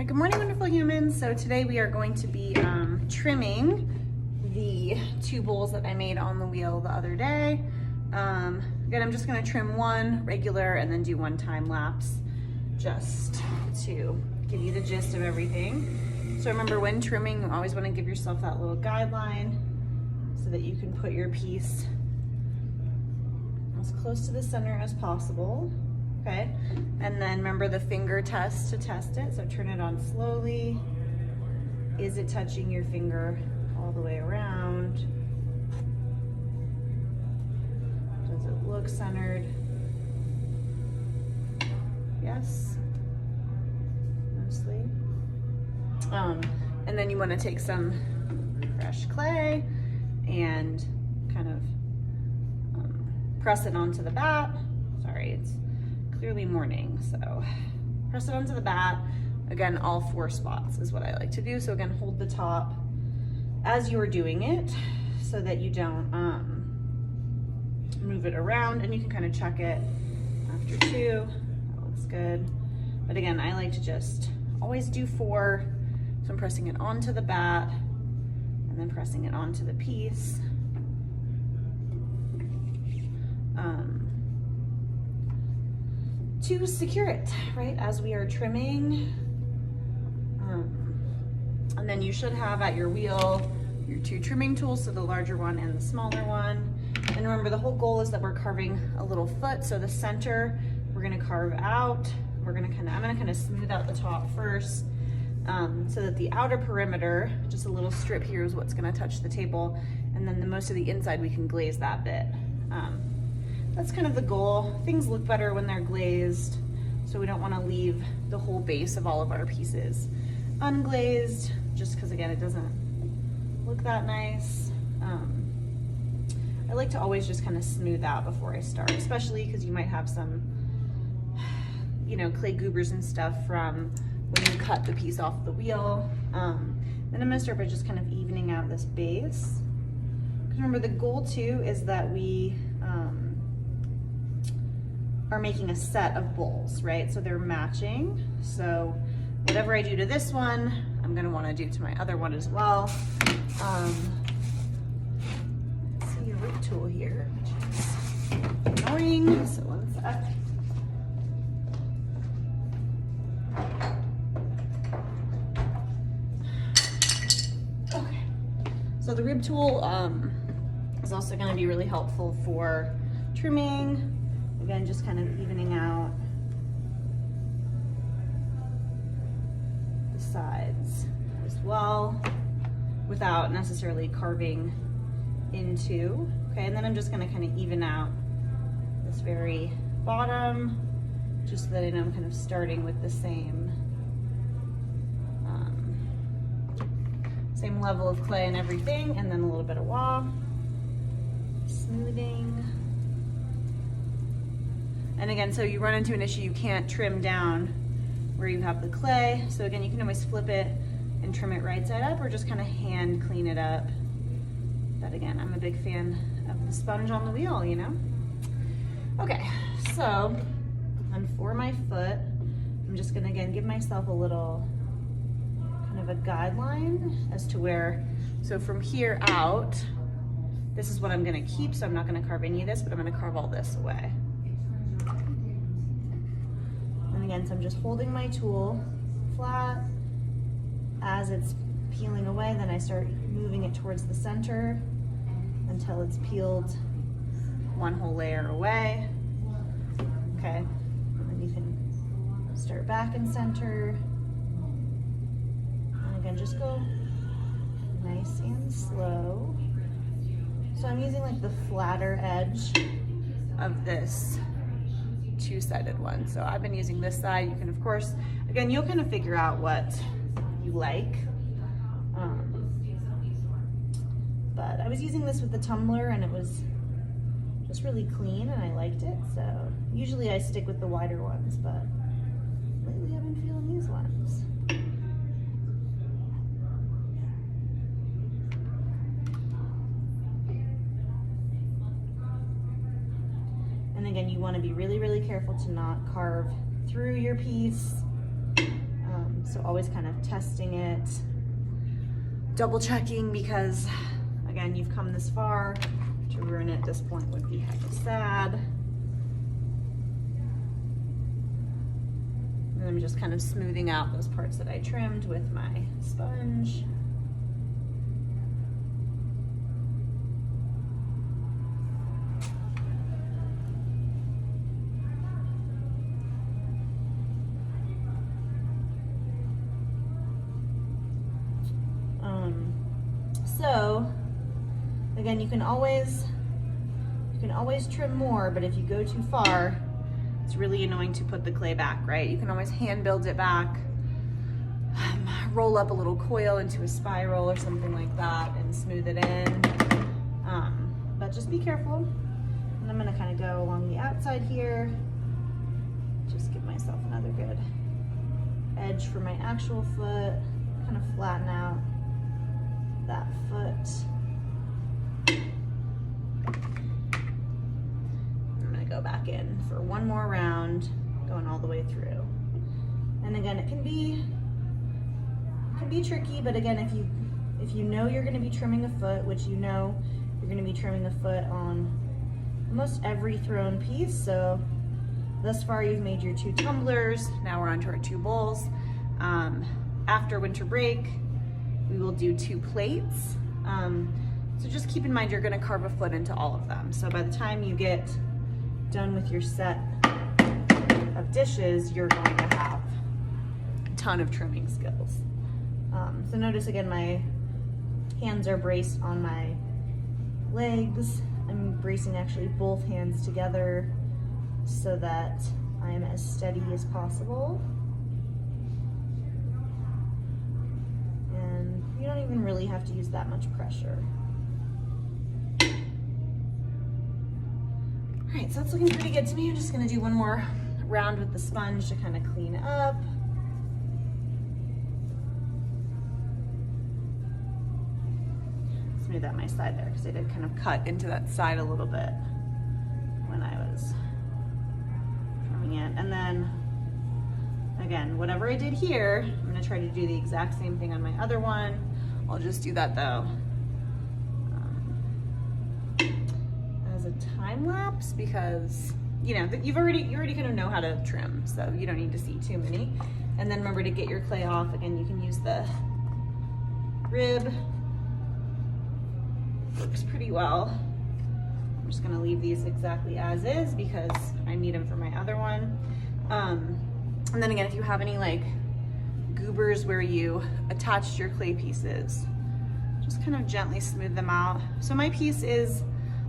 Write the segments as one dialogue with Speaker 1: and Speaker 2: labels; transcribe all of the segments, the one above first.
Speaker 1: right, good morning, wonderful humans. So today we are going to be trimming the two bowls that I made on the wheel the other day. Again, I'm just gonna trim one regular and then do one time lapse just to give you the gist of everything. So remember, when trimming, you always wanna give yourself that little guideline so that you can put your piece as close to the center as possible. Okay, and then remember the finger test to test it. So turn it on slowly. Is it touching your finger all the way around? Does it look centered? Yes, mostly. And then you want to take some fresh clay and kind of press it onto the bat. Sorry, it's clearly morning, so press it onto the bat. Again, all 4 spots is what I like to do. So again, hold the top as you are doing it so that you don't move it around, and you can kind of check it after 2. That looks good. But again, I like to just always do 4. So I'm pressing it onto the bat and then pressing it onto the piece. To secure it, right, as we are trimming. And then you should have at your wheel your 2 trimming tools, so the larger one and the smaller one. And remember, the whole goal is that we're carving a little foot, so the center we're gonna carve out. I'm gonna kind of smooth out the top first, so that the outer perimeter, just a little strip here, is what's gonna touch the table, and then the most of the inside we can glaze that bit. That's kind of the goal. Things look better when they're glazed, so we don't want to leave the whole base of all of our pieces unglazed, just because again, it doesn't look that nice. I like to always just kind of smooth out before I start, especially because you might have some, clay goobers and stuff from when you cut the piece off the wheel. Then I'm gonna start by just kind of evening out this base. Because remember, the goal too is that we are making a set of bowls, right? So they're matching. So whatever I do to this one, I'm gonna wanna do to my other one as well. See a rip tool here, which is annoying. So one sec. Okay. So the rib tool is also gonna be really helpful for trimming. Again, just kind of evening out the sides as well without necessarily carving into. Okay, and then I'm just gonna kind of even out this very bottom, just so that I know I'm kind of starting with the same level of clay and everything, and then a little bit of wah, smoothing. And again, so you run into an issue, you can't trim down where you have the clay. So again, you can always flip it and trim it right side up, or just kind of hand clean it up. But again, I'm a big fan of the sponge on the wheel, Okay, so, and for my foot, I'm just gonna again give myself a little kind of a guideline as to where, so from here out, this is what I'm gonna keep, so I'm not gonna carve any of this, but I'm gonna carve all this away. Again, so I'm just holding my tool flat. As it's peeling away, then I start moving it towards the center until it's peeled one whole layer away. Okay, and then you can start back and center. And again, just go nice and slow. So I'm using like the flatter edge of this 2-sided one. So I've been using this side. You can, of course, again, you'll kind of figure out what you like. But I was using this with the tumbler and it was just really clean and I liked it. So usually I stick with the wider ones, but lately I've been feeling these ones. And again, you want to be really, really careful to not carve through your piece. So So always kind of testing it, double checking, because again, you've come this far. To ruin it at this point would be hecka sad. And I'm just kind of smoothing out those parts that I trimmed with my sponge. So again, you can always trim more, but if you go too far, it's really annoying to put the clay back, right? You can always hand build it back, roll up a little coil into a spiral or something like that and smooth it in. But just be careful. And I'm gonna kind of go along the outside here. Just give myself another good edge for my actual foot. Kind of flatten out that foot. I'm gonna go back in for one more round, going all the way through. And again, it can be tricky, but again, if you know you're gonna be trimming a foot, which you know you're gonna be trimming a foot on almost every thrown piece. So thus far you've made your 2 tumblers, now we're on to our 2 bowls. After winter break, we will do 2 plates. So just keep in mind you're gonna carve a foot into all of them. So by the time you get done with your set of dishes, you're going to have a ton of trimming skills. So notice again, my hands are braced on my legs. I'm bracing actually both hands together so that I am as steady as possible. And you don't even really have to use that much pressure. All right, so that's looking pretty good to me. I'm just gonna do one more round with the sponge to kind of clean up. Smooth out my side there because I did kind of cut into that side a little bit when I was trimming it. And then again, whatever I did here, I'm gonna try to do the exact same thing on my other one. I'll just do that though as a time lapse, because you know you already kind of know how to trim, so you don't need to see too many. And then remember to get your clay off. Again, you can use the rib. Works pretty well. I'm just gonna leave these exactly as is because I need them for my other one. And then again, if you have any like goobers where you attached your clay pieces, just kind of gently smooth them out. So my piece is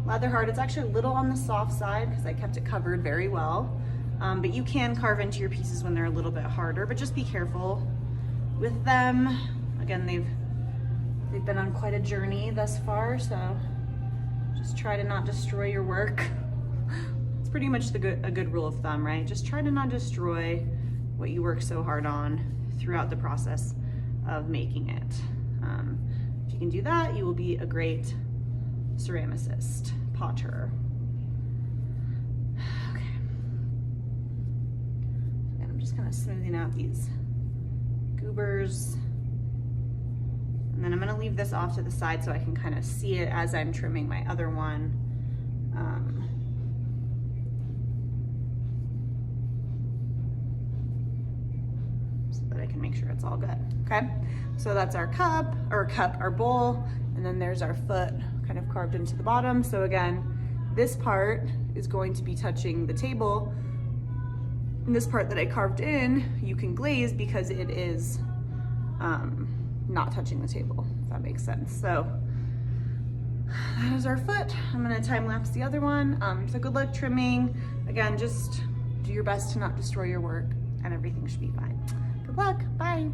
Speaker 1: leather hard. It's actually a little on the soft side because I kept it covered very well. But you can carve into your pieces when they're a little bit harder, but just be careful with them. Again, they've been on quite a journey thus far, so just try to not destroy your work. It's pretty much a good rule of thumb, right? Just try to not destroy what you work so hard on throughout the process of making it. If you can do that, you will be a great ceramicist, potter. Okay. And I'm just kind of smoothing out these goobers. And then I'm gonna leave this off to the side so I can kind of see it as I'm trimming my other one. So that I can make sure it's all good, okay? So that's our our bowl, and then there's our foot kind of carved into the bottom. So again, this part is going to be touching the table. And this part that I carved in, you can glaze because it is not touching the table, if that makes sense. So that is our foot. I'm gonna time lapse the other one. So good luck trimming. Again, just do your best to not destroy your work and everything should be fine. Good luck, bye.